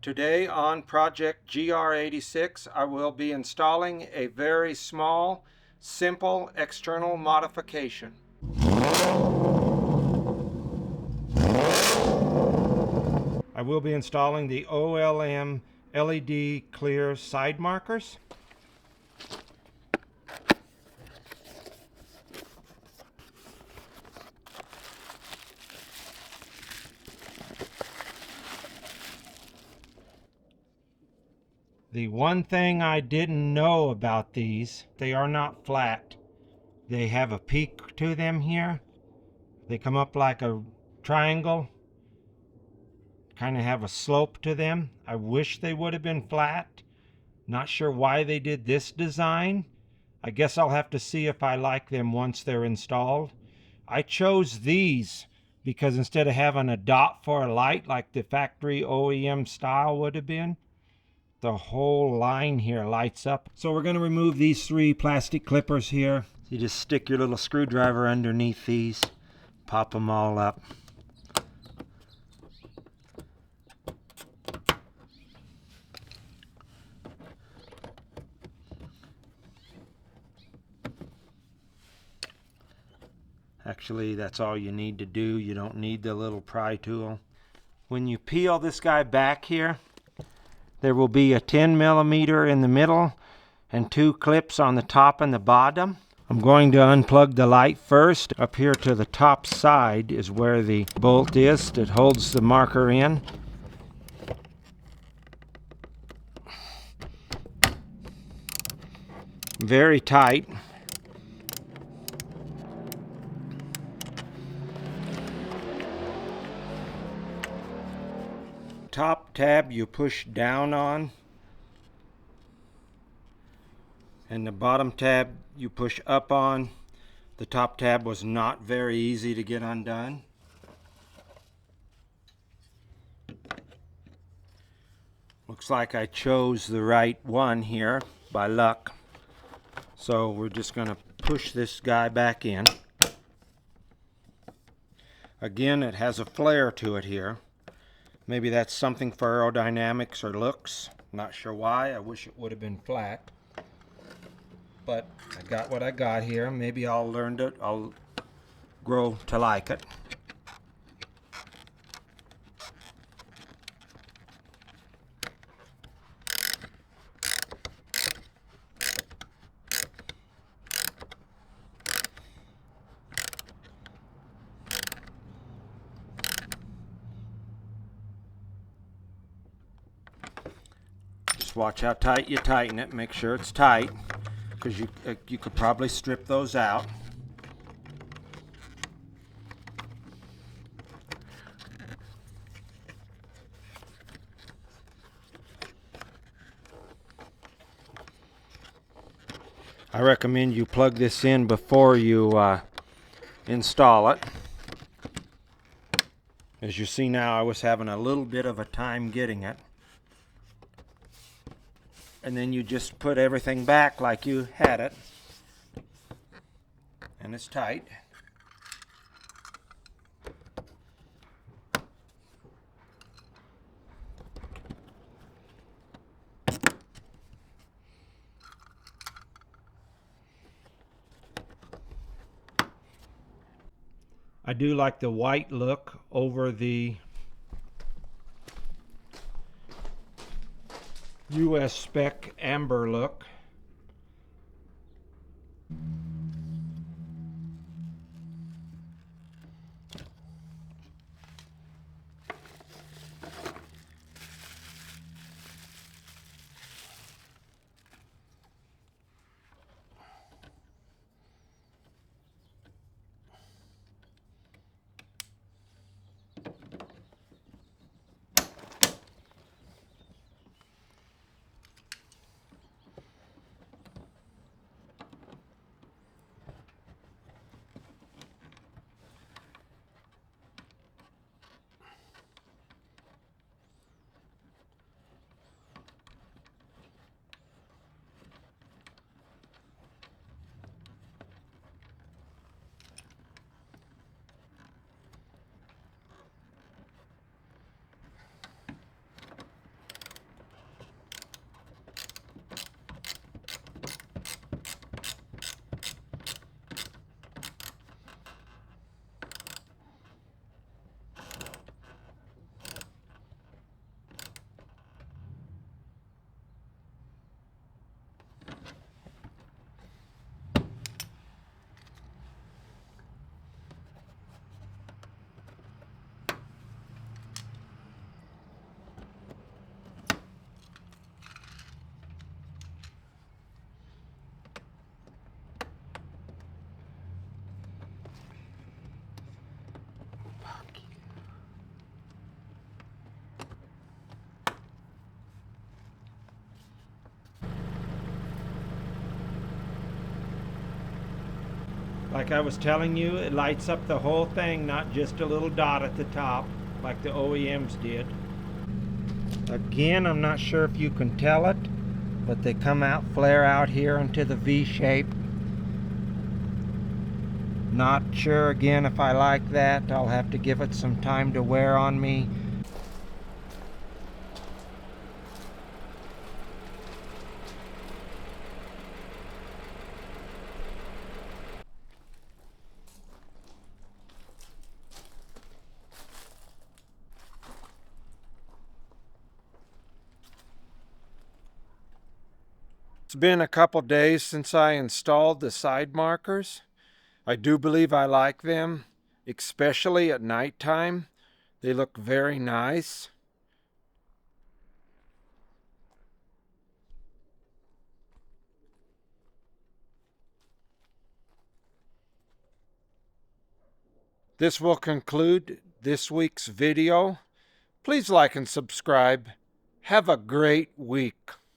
Today on project GR86 I will be installing a very small, simple external modification. I will be installing the OLM LED clear side markers. The one thing I didn't know about these, they are not flat. They have a peak to them here. They come up like a triangle, kind of have a slope to them. I wish they would have been flat. Not sure why they did this design. I guess I'll have to see if I like them once they're installed. I chose these because instead of having a dot for a light like the factory OEM style would have been, the whole line here lights up. So we're going to remove these three plastic clippers here. You just stick your little screwdriver underneath these, pop them all up. Actually, that's all you need to do. You don't need the little pry tool. When you peel this guy back here, there will be a 10 millimeter in the middle and two clips on the top and the bottom. I'm going to unplug the light first. Up here to the top side is where the bolt is that holds the marker in. Very tight. Top tab you push down on, and the bottom tab you push up on. The top tab was not very easy to get undone. Looks like I chose the right one here by luck. So we're just going to push this guy back in. Again, it has a flare to it here. Maybe that's something for aerodynamics or looks. Not sure why. I wish it would have been flat. But I got what I got here. Maybe I'll grow to like it. Just watch how tight you tighten it. Make sure it's tight, because you could probably strip those out. I recommend you plug this in before you install it. As you see now, I was having a little bit of a time getting it. And then you just put everything back like you had it. And it's tight. I do like the white look over the US-spec amber look. Like I was telling you, it lights up the whole thing, not just a little dot at the top like the OEMs did. Again, I'm not sure if you can tell it, but they come out, flare out here into the V shape. Not sure again if I like that. I'll have to give it some time to wear on me. It's been a couple days since I installed the side markers. I do believe I like them, especially at nighttime. They look very nice. This will conclude this week's video. Please like and subscribe. Have a great week.